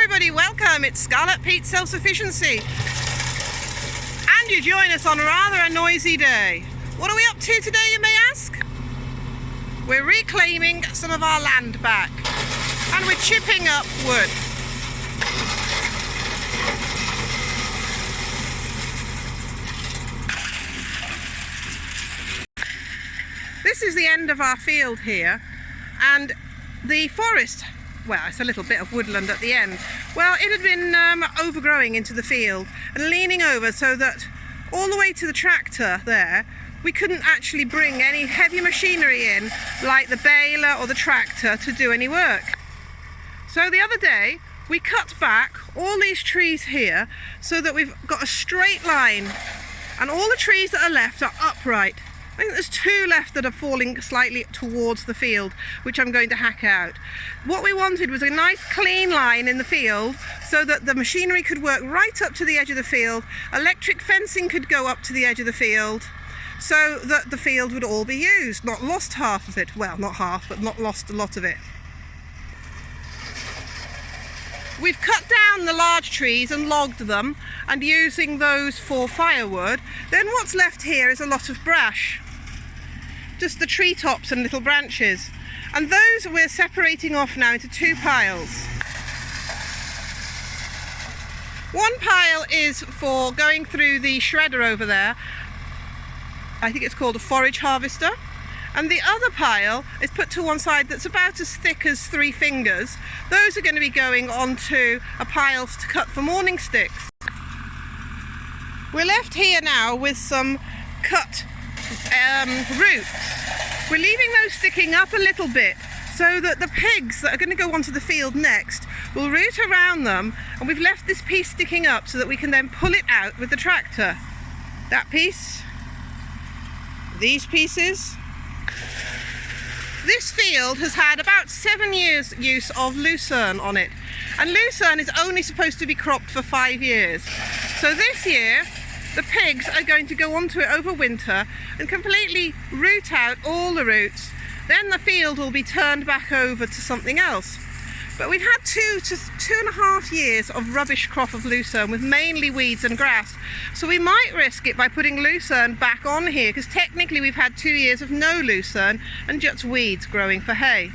everybody, welcome. It's Scarlet Pete's Self-Sufficiency. And you join us on rather a noisy day. What are we up to today, you may ask? We're reclaiming some of our land back. And we're chipping up wood. This is the end of our field here, and the forest, well, it's a little bit of woodland at the end. Well, it had been overgrowing into the field and leaning over so that all the way to the tractor there, we couldn't actually bring any heavy machinery in, like the baler or the tractor, to do any work. So the other day, we cut back all these trees here so that we've got a straight line, and all the trees that are left are upright. I think there's two left that are falling slightly towards the field, which I'm going to hack out. What we wanted was a nice clean line in the field so that the machinery could work right up to the edge of the field, electric fencing could go up to the edge of the field, so that the field would all be used, not lost half of it. Well, not half, but not lost a lot of it. We've cut down the large trees and logged them, and using those for firewood. Then what's left here is a lot of brash. Just the treetops and little branches. And those we're separating off now into two piles. One pile is for going through the shredder over there. I think it's called a forage harvester. And the other pile is put to one side that's about as thick as 3 fingers. Those are going to be going onto a pile to cut for morning sticks. We're left here now with some cut roots. We're leaving those sticking up a little bit so that the pigs that are going to go onto the field next will root around them, and we've left this piece sticking up so that we can then pull it out with the tractor. That piece, these pieces. This field has had about 7 years use of lucerne on it, and lucerne is only supposed to be cropped for 5 years. So this year the pigs are going to go onto it over winter and completely root out all the roots. Then the field will be turned back over to something else. But we've had 2 to 2.5 years of rubbish crop of lucerne with mainly weeds and grass. So we might risk it by putting lucerne back on here, because technically we've had 2 years of no lucerne and just weeds growing for hay.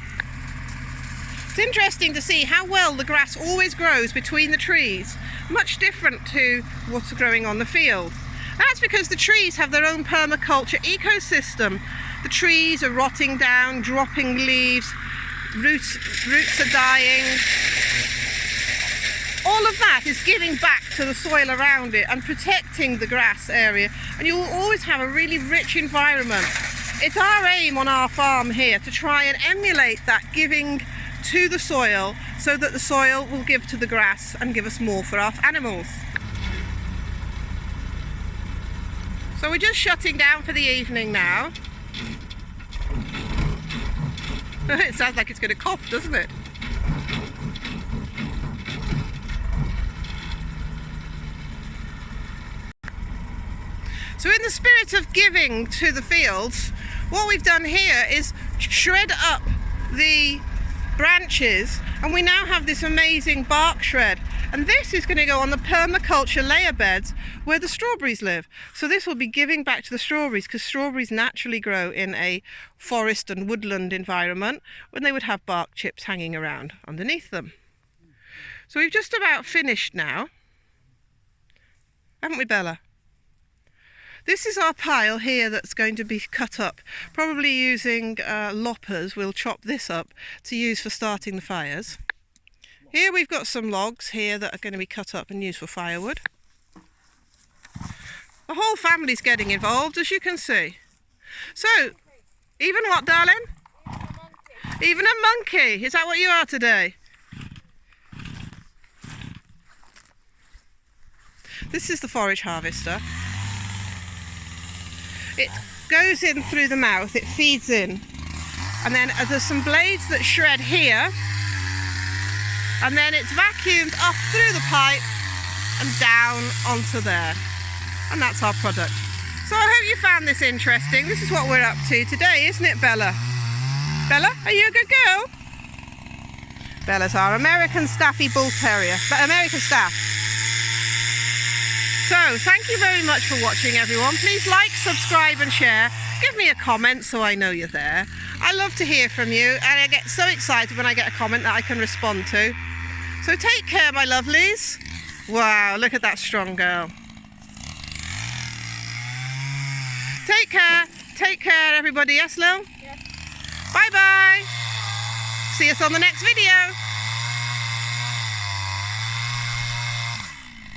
It's interesting to see how well the grass always grows between the trees, much different to what's growing on the field. That's because the trees have their own permaculture ecosystem. The trees are rotting down, dropping leaves, roots are dying. All of that is giving back to the soil around it and protecting the grass area, and you will always have a really rich environment. It's our aim on our farm here to try and emulate that giving to the soil, so that the soil will give to the grass and give us more for our animals. So we're just shutting down for the evening now. It sounds like it's going to cough, doesn't it? So in the spirit of giving to the fields, what we've done here is shred up the branches, and we now have this amazing bark shred, and this is going to go on the permaculture layer beds where the strawberries live. So this will be giving back to the strawberries, because strawberries naturally grow in a forest and woodland environment when they would have bark chips hanging around underneath them. So we've just about finished now, haven't we, Bella? This is our pile here that's going to be cut up, probably using loppers. We'll chop this up to use for starting the fires. Here we've got some logs here that are going to be cut up and used for firewood. The whole family's getting involved, as you can see. So, even what, darling? Even a monkey. Is that what you are today? This is the forage harvester. It goes in through the mouth, it feeds in, and then there's some blades that shred here, and then it's vacuumed up through the pipe and down onto there, and that's our product. So I hope you found this interesting. This is what we're up to today, isn't it, Bella? Bella, are you a good girl? Bella's our American Staffy Bull Terrier, but American Staff. So, thank you very much for watching, everyone. Please like, subscribe and share. Give me a comment so I know you're there. I love to hear from you, and I get so excited when I get a comment that I can respond to. So take care, my lovelies. Wow, look at that strong girl. Take care everybody. Yes, Lil? Yes. Bye bye. See us on the next video.